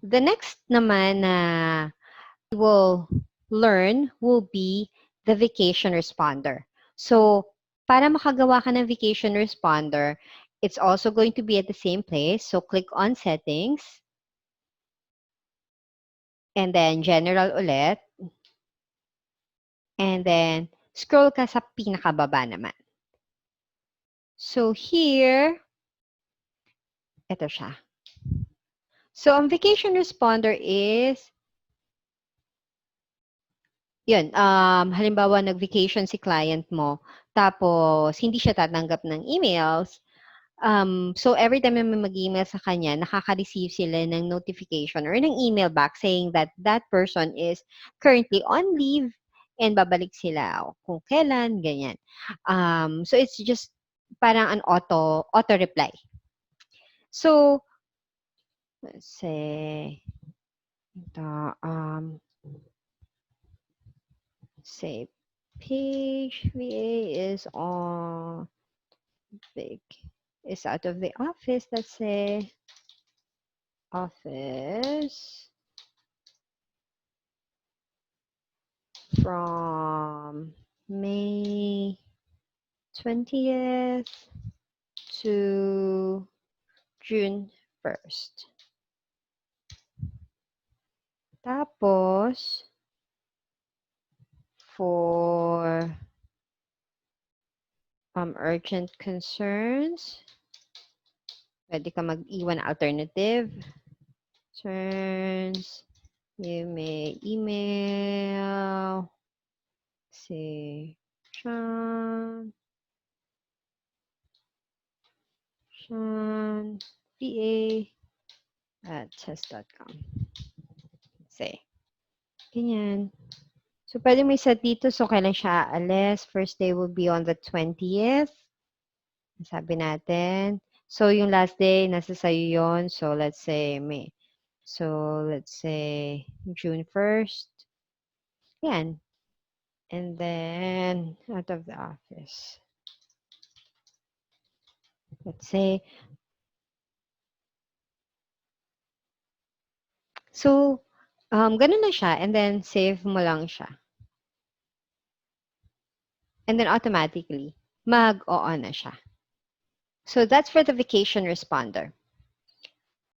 the next naman na we will learn will be the vacation responder. So, para makagawa ka ng vacation responder, it's also going to be at the same place. So, click on settings and then general ulit. And then, scroll ka sa pinakababa naman. So, here, ito siya. So, ang vacation responder is, yun, halimbawa, nag-vacation si client mo, tapos hindi siya tatanggap ng emails. So, every time na may mag-email sa kanya, nakaka-receive sila ng notification or ng email back saying that that person is currently on leave and babalik sila kung kailan, ganyan. So, it's just parang an auto-reply. So, let's say, ito, say, page VA is on is out of the office, let's say, office from May 20th to June 1st. Tapos, for urgent concerns, pwede ka mag-iwan alternative. Concerns, you may email si Sean va@chess.com. Say, ganyan. So, pwede mo isa dito. So, kailan siya aalis? First day will be on the 20th. Sabi natin. So, yung last day, nasa sa'yo yun. So, let's say May. So, let's say June 1st. Yan. And then, out of the office. Let's say. So, ganun na siya. And then, save mo lang siya. And then, automatically, mag-on na siya. So, that's for the vacation responder.